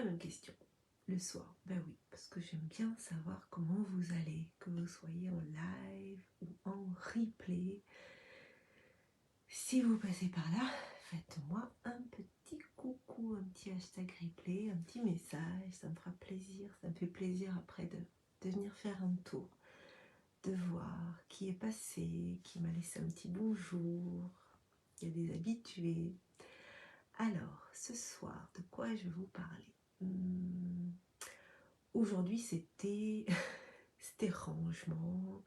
la même question le soir. Ben oui, parce que j'aime bien savoir comment vous allez, que vous soyez en live ou en replay. Si vous passez par là, faites-moi un petit coucou, un petit hashtag replay, un petit message, ça me fera plaisir, ça me fait plaisir après de venir faire un tour, de voir qui est passé, qui m'a laissé un petit bonjour. Il y a des habitués. Alors, ce soir, de quoi je vais vous parler? Aujourd'hui, c'était rangement,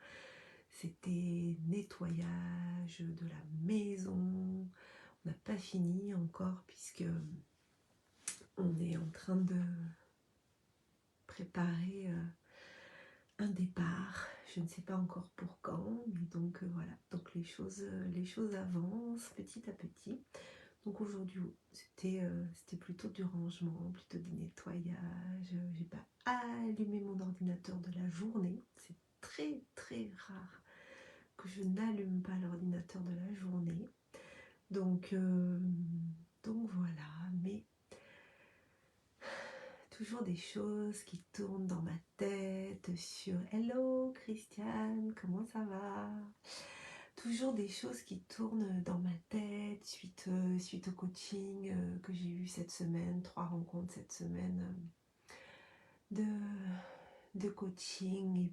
c'était nettoyage de la maison. On n'a pas fini encore puisque on est en train de préparer un départ. Je ne sais pas encore pour quand, mais donc voilà. Donc les choses avancent petit à petit. Donc aujourd'hui, c'était plutôt du rangement, plutôt du nettoyage. J'ai pas allumé mon ordinateur de la journée. C'est très très rare que je n'allume pas l'ordinateur de la journée. Donc voilà, mais toujours des choses qui tournent dans ma tête sur Hello Christiane, comment ça va? Toujours des choses qui tournent dans ma tête suite au coaching que j'ai eu cette semaine, 3 rencontres cette semaine de coaching,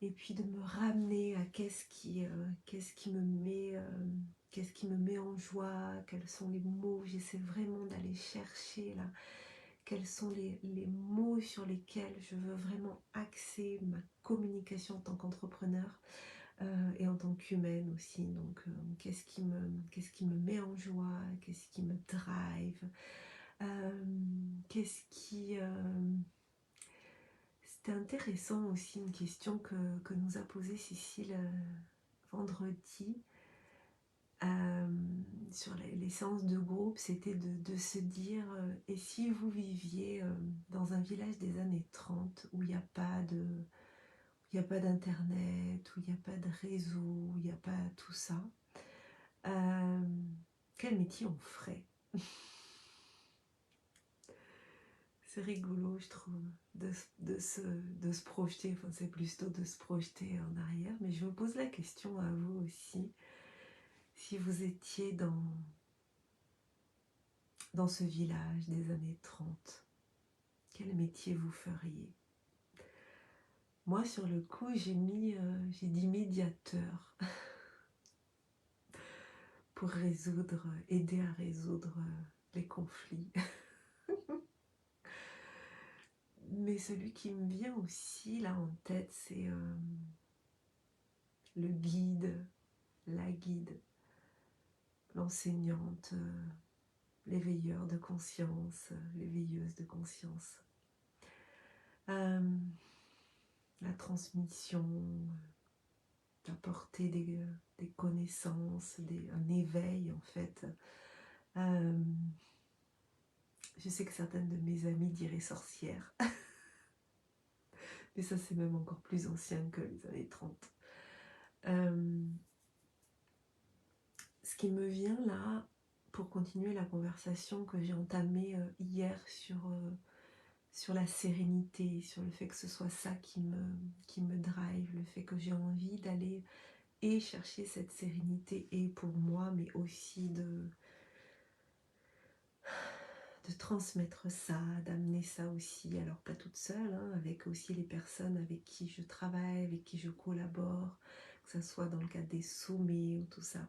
et puis de me ramener à qu'est-ce qui me met en joie, quels sont les mots, j'essaie vraiment d'aller chercher là, quels sont les mots sur lesquels je veux vraiment axer ma communication en tant qu'entrepreneur et en tant qu'humaine aussi. Donc qu'est-ce qui me met en joie, qu'est-ce qui me drive, qu'est-ce qui... C'était intéressant aussi une question que nous a posée Cécile vendredi sur les séances de groupe. C'était de se dire et si vous viviez dans un village des années 30 où il n'y a pas d'internet, où il n'y a pas de réseau, où il n'y a pas tout ça, quel métier on ferait? C'est rigolo, je trouve, de se projeter, enfin c'est plutôt de se projeter en arrière, mais je vous pose la question à vous aussi, si vous étiez dans ce village des années 30, quel métier vous feriez? Moi sur le coup j'ai dit médiateur pour aider à résoudre les conflits. Mais celui qui me vient aussi là en tête, c'est le guide, la guide, l'enseignante, l'éveilleur de conscience, l'éveilleuse de conscience. La transmission, d'apporter des connaissances, un éveil en fait. Je sais que certaines de mes amies diraient sorcière. Mais ça c'est même encore plus ancien que les années 30. Ce qui me vient là, pour continuer la conversation que j'ai entamée hier sur la sérénité, sur le fait que ce soit ça qui me drive, le fait que j'ai envie d'aller et chercher cette sérénité, et pour moi, mais aussi de transmettre ça, d'amener ça aussi, alors pas toute seule, hein, avec aussi les personnes avec qui je travaille, avec qui je collabore, que ce soit dans le cadre des sommets ou tout ça.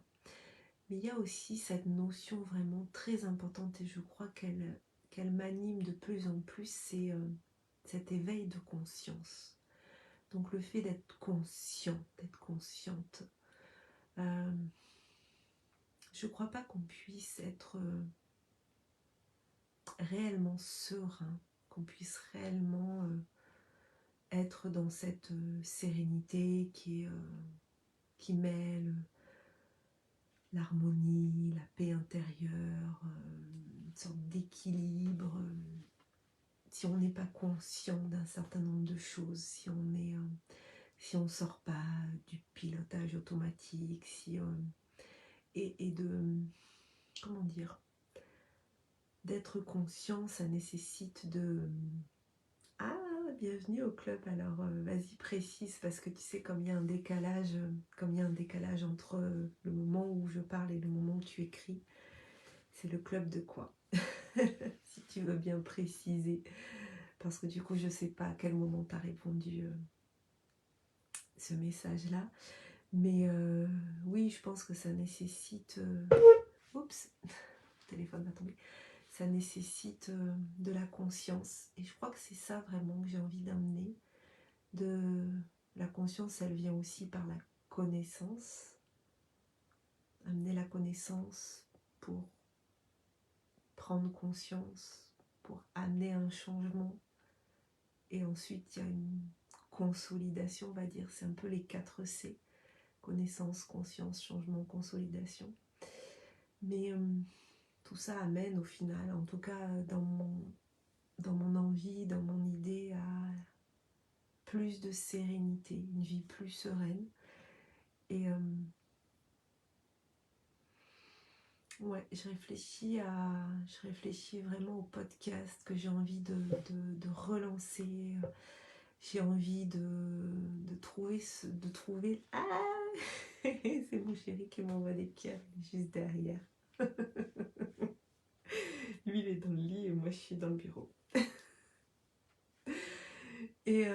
Mais il y a aussi cette notion vraiment très importante, et je crois qu'elle m'anime de plus en plus, c'est cet éveil de conscience. Donc le fait d'être conscient, d'être consciente. Je ne crois pas qu'on puisse être réellement serein, qu'on puisse réellement être dans cette sérénité qui mêle l'harmonie, la paix intérieure, une sorte d'équilibre. Si on n'est pas conscient d'un certain nombre de choses, si on sort pas du pilotage automatique, et de, comment dire, d'être conscient, ça nécessite de... Ah, bienvenue au club. Alors, vas-y, précise, parce que tu sais, comme il y a un décalage, entre le moment où je parle et le moment où tu écris, c'est le club de quoi? Si tu veux bien préciser, parce que du coup, je sais pas à quel moment tu as répondu ce message-là. Mais oui, je pense que ça nécessite... Oups, le téléphone va tomber. Ça nécessite de la conscience. Et je crois que c'est ça vraiment que j'ai envie d'amener. La conscience, elle vient aussi par la connaissance. Amener la connaissance pour prendre conscience, pour amener un changement. Et ensuite, il y a une consolidation, on va dire. C'est un peu les 4 C. Connaissance, conscience, changement, consolidation. Mais tout ça amène au final, en tout cas dans mon envie, dans mon idée, à plus de sérénité, une vie plus sereine. Et ouais, je réfléchis vraiment au podcast que j'ai envie de relancer. J'ai envie de trouver... Ah c'est mon chéri qui m'envoie des pierres juste derrière. Lui, il est dans le lit et moi, je suis dans le bureau. Et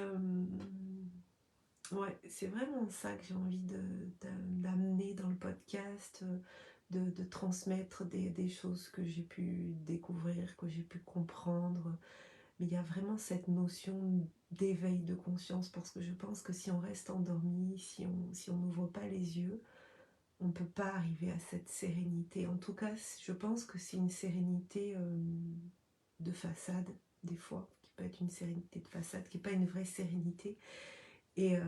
ouais, c'est vraiment ça que j'ai envie d'amener dans le podcast, de transmettre des choses que j'ai pu découvrir, que j'ai pu comprendre. Mais il y a vraiment cette notion d'éveil de conscience, parce que je pense que si on reste endormi, si on n'ouvre pas les yeux, on ne peut pas arriver à cette sérénité. En tout cas, je pense que c'est une sérénité de façade, des fois, qui peut être une sérénité de façade, qui n'est pas une vraie sérénité. Et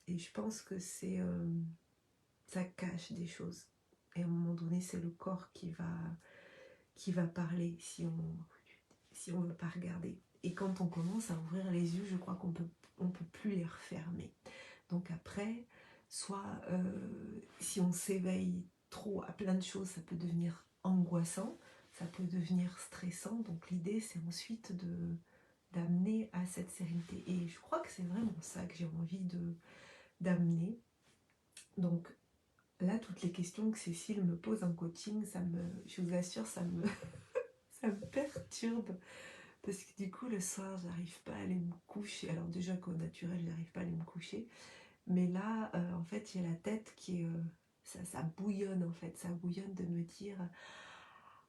je pense que ça cache des choses. Et à un moment donné, c'est le corps qui va parler si on ne veut pas regarder. Et quand on commence à ouvrir les yeux, je crois qu'on peut plus les refermer. Donc après, soit si on s'éveille trop à plein de choses, ça peut devenir angoissant, ça peut devenir stressant. Donc l'idée, c'est ensuite d'amener à cette sérénité. Et je crois que c'est vraiment ça que j'ai envie d'amener. Donc là, toutes les questions que Cécile me pose en coaching, je vous assure, ça me perturbe. Parce que du coup, le soir, j'arrive pas à aller me coucher. Alors déjà qu'au naturel, j'arrive pas à aller me coucher. Mais là, en fait, il y a la tête qui est... ça bouillonne, en fait. Ça bouillonne de me dire...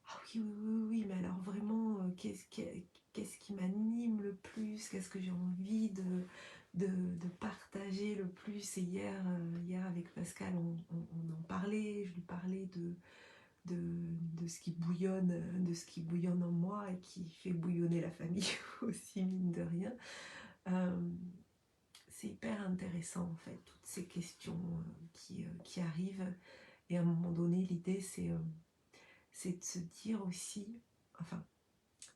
Ah oui, oui, oui, oui, mais alors vraiment, qu'est-ce qui m'anime le plus? Qu'est-ce que j'ai envie de partager le plus? Et hier avec Pascal, on en parlait. Je lui parlais de ce qui bouillonne en moi et qui fait bouillonner la famille aussi, mine de rien. C'est hyper intéressant en fait, toutes ces questions qui arrivent. Et à un moment donné, l'idée c'est de se dire aussi, enfin,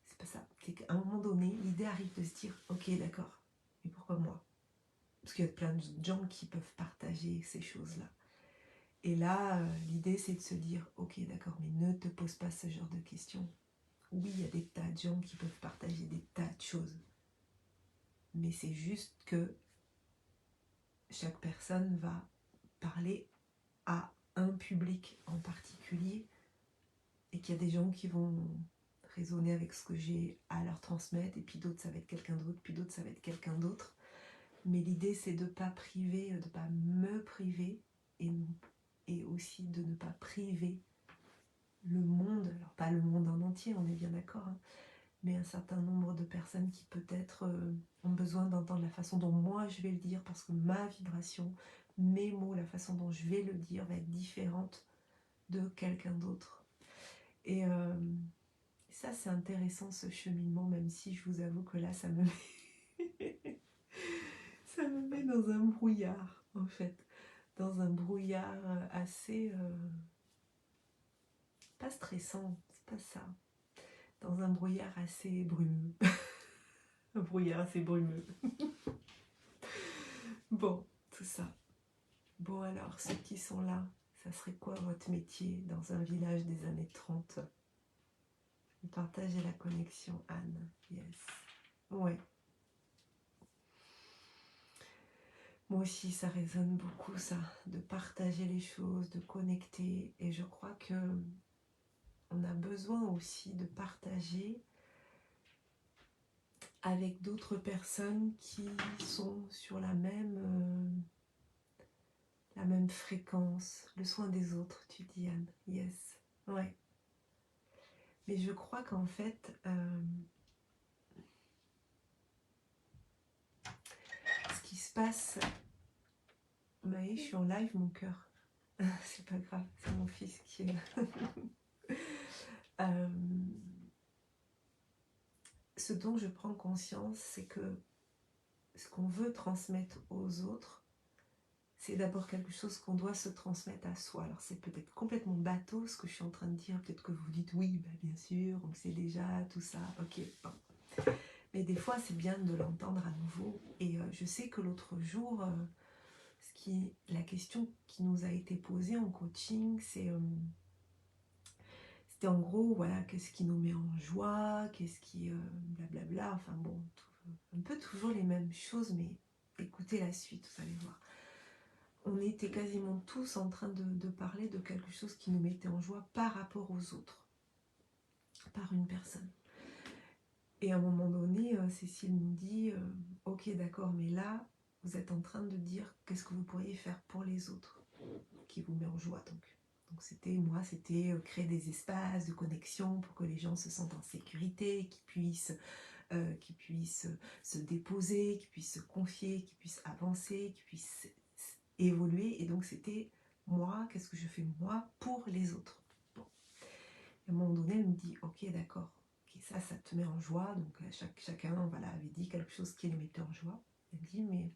c'est pas ça, c'est qu'à un moment donné, l'idée arrive de se dire, ok, d'accord, mais pourquoi moi? Parce qu'il y a plein de gens qui peuvent partager ces choses-là. Et là, l'idée c'est de se dire, ok, d'accord, mais ne te pose pas ce genre de questions. Oui, il y a des tas de gens qui peuvent partager des tas de choses. Mais c'est juste que chaque personne va parler à un public en particulier et qu'il y a des gens qui vont résonner avec ce que j'ai à leur transmettre et puis d'autres ça va être quelqu'un d'autre, puis d'autres ça va être quelqu'un d'autre. Mais l'idée c'est de ne pas priver, de ne pas me priver et aussi de ne pas priver le monde, alors pas le monde en entier, on est bien d'accord, hein, mais un certain nombre de personnes qui peut-être ont besoin d'entendre la façon dont moi je vais le dire, parce que ma vibration, mes mots, la façon dont je vais le dire va être différente de quelqu'un d'autre. Et ça c'est intéressant, ce cheminement, même si je vous avoue que là ça me met, ça me met dans un brouillard en fait, dans un brouillard assez pas stressant, c'est pas ça, dans un brouillard assez brumeux. Un brouillard assez brumeux. Bon, tout ça. Bon alors, ceux qui sont là, ça serait quoi votre métier dans un village des années 30? Le partage et la connexion, Anne. Yes. Ouais. Moi aussi, ça résonne beaucoup, ça, de partager les choses, de connecter. Et je crois que on a besoin aussi de partager avec d'autres personnes qui sont sur la même fréquence. Le soin des autres, tu dis, Anne. Yes. Ouais. Mais je crois qu'en fait, ce qui se passe... Maë, je suis en live, mon cœur. C'est pas grave, c'est mon fils qui est là. Euh, ce dont je prends conscience, c'est que ce qu'on veut transmettre aux autres, c'est d'abord quelque chose qu'on doit se transmettre à soi. Alors c'est peut-être complètement bateau ce que je suis en train de dire, peut-être que vous dites oui, bah bien sûr, on le sait déjà, tout ça, ok, bon. Mais des fois c'est bien de l'entendre à nouveau. Et je sais que l'autre jour, la question qui nous a été posée en coaching, c'était en gros, voilà, qu'est-ce qui nous met en joie, qu'est-ce qui... blablabla, enfin bon, un peu toujours les mêmes choses, mais écoutez la suite, vous allez voir. On était quasiment tous en train de parler de quelque chose qui nous mettait en joie par rapport aux autres, par une personne. Et à un moment donné, Cécile nous dit, ok d'accord, mais là, vous êtes en train de dire qu'est-ce que vous pourriez faire pour les autres, qui vous met en joie donc. Donc c'était créer des espaces de connexion pour que les gens se sentent en sécurité, qu'ils puissent se déposer, qu'ils puissent se confier, qu'ils puissent avancer, qu'ils puissent évoluer. Et donc c'était moi, qu'est-ce que je fais moi pour les autres. Bon. À un moment donné, elle me dit, ok d'accord, okay, ça te met en joie. Donc chacun voilà, avait dit quelque chose qui les mettait en joie. Elle me dit, mais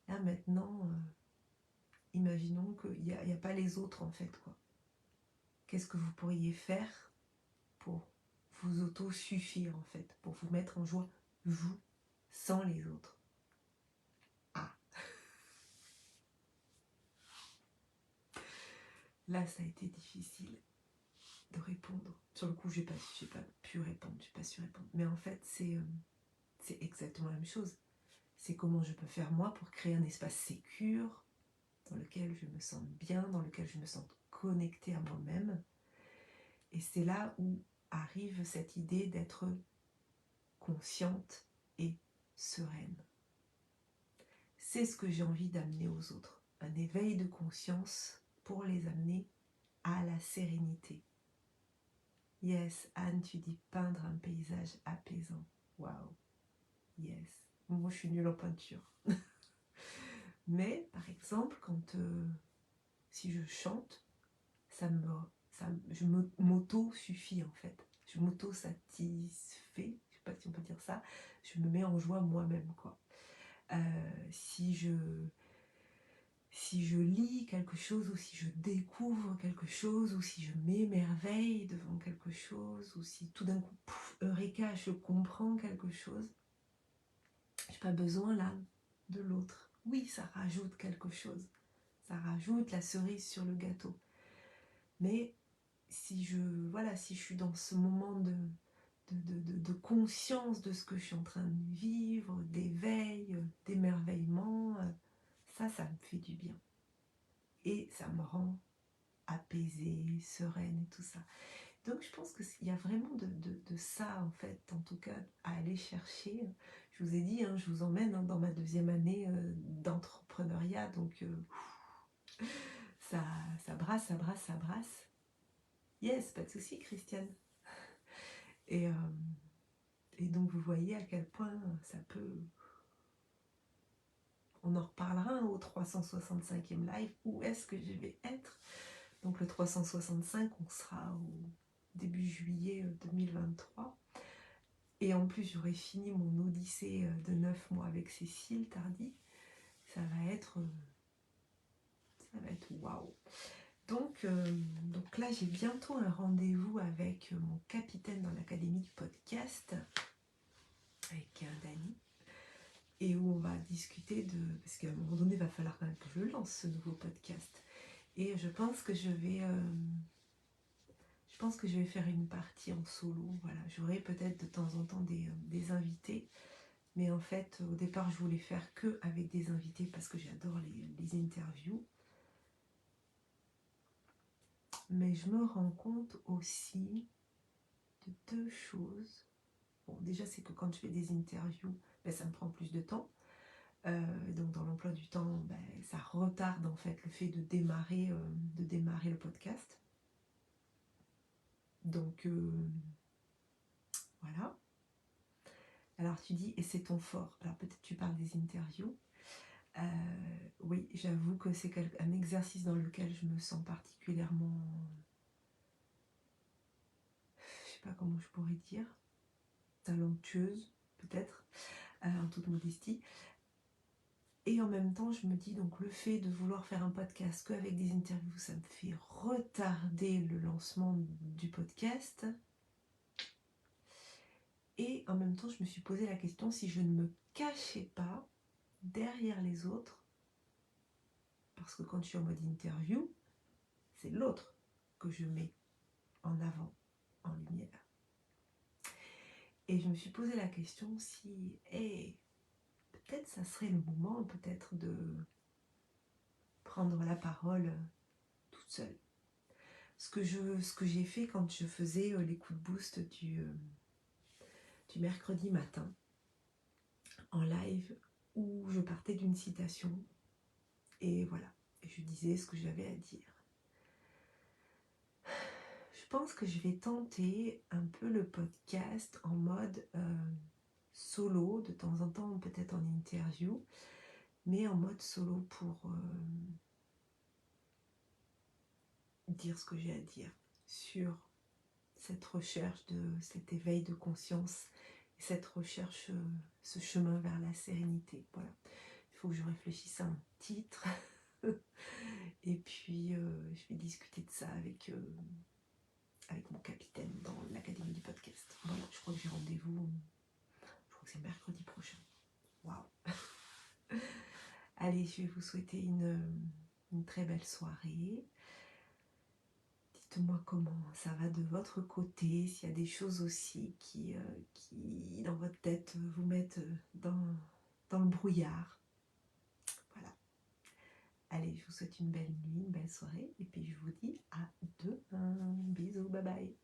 là maintenant, imaginons qu'il n'y a pas les autres en fait, quoi. Qu'est-ce que vous pourriez faire pour vous auto-suffire en fait, pour vous mettre en joie, vous, sans les autres? Ah, là ça a été difficile de répondre. Sur le coup, j'ai pas pu répondre, j'ai pas su répondre. Mais en fait, c'est exactement la même chose. C'est comment je peux faire moi pour créer un espace sécure, dans lequel je me sens bien, dans lequel je me sens connectée à moi-même. Et c'est là où arrive cette idée d'être consciente et sereine. C'est ce que j'ai envie d'amener aux autres. Un éveil de conscience pour les amener à la sérénité. Yes, Anne, tu dis peindre un paysage apaisant. Waouh. Yes. Moi, je suis nulle en peinture. Mais, par exemple, si je chante, je m'auto-suffis en fait. Je m'auto-satisfais, je sais pas si on peut dire ça. Je me mets en joie moi-même, quoi. Si je lis quelque chose, ou si je découvre quelque chose, ou si je m'émerveille devant quelque chose, ou si tout d'un coup, pouf, eureka, je comprends quelque chose, j'ai pas besoin là de l'autre. Oui, ça rajoute quelque chose. Ça rajoute la cerise sur le gâteau. Mais si je suis dans ce moment de conscience de ce que je suis en train de vivre, d'éveil, d'émerveillement, ça me fait du bien. Et ça me rend apaisée, sereine et tout ça. Donc je pense qu'il y a vraiment de ça en fait, en tout cas, à aller chercher. Je vous ai dit, je vous emmène dans ma 2e année d'entrepreneuriat, donc ça brasse, ça brasse, ça brasse. Yes, pas de souci, Christiane. Et donc vous voyez à quel point ça peut... On en reparlera au 365e live. Où est-ce que je vais être? Donc le 365, on sera au début juillet 2023. Et en plus, j'aurai fini mon odyssée de 9 mois avec Cécile Tardy. Ça va être waouh. Donc là, j'ai bientôt un rendez-vous avec mon capitaine dans l'académie du podcast, avec Dany, et où on va discuter parce qu'à un moment donné, il va falloir quand même que je lance ce nouveau podcast. Et je pense que je vais Je pense que je vais faire une partie en solo. Voilà, j'aurai peut-être de temps en temps des invités. Mais en fait, au départ, je voulais faire que avec des invités parce que j'adore les interviews. Mais je me rends compte aussi de deux choses. Bon, déjà, c'est que quand je fais des interviews, ben, ça me prend plus de temps. Donc dans l'emploi du temps, ben, ça retarde en fait le fait de démarrer le podcast. Donc voilà. Alors tu dis, et c'est ton fort. Alors peut-être tu parles des interviews. Oui, j'avoue que c'est un exercice dans lequel je me sens particulièrement, je sais pas comment je pourrais dire, talentueuse peut-être, en toute modestie. Et en même temps, je me dis, donc le fait de vouloir faire un podcast qu'avec des interviews, ça me fait retarder le lancement du podcast. Et en même temps, je me suis posé la question si je ne me cachais pas derrière les autres. Parce que quand je suis en mode interview, c'est l'autre que je mets en avant, en lumière. Et je me suis posé la question si, peut-être ça serait le moment peut-être de prendre la parole toute seule. Ce que j'ai fait quand je faisais les coups de boost du mercredi matin en live où je partais d'une citation et voilà, et je disais ce que j'avais à dire. Je pense que je vais tenter un peu le podcast en mode solo, de temps en temps peut-être en interview, mais en mode solo pour dire ce que j'ai à dire sur cette recherche de cet éveil de conscience, cette recherche, ce chemin vers la sérénité. Voilà. Il faut que je réfléchisse à un titre et puis je vais discuter de ça avec mon capitaine dans l'académie du podcast. Voilà, je crois que j'ai rendez-vous, je crois que c'est mercredi prochain. Waouh. Allez, je vais vous souhaiter une très belle soirée. Dites-moi comment ça va de votre côté, s'il y a des choses aussi qui dans votre tête, vous mettent dans le brouillard. Voilà. Allez, je vous souhaite une belle nuit, une belle soirée, et puis je vous dis à demain. Bisous, bye bye.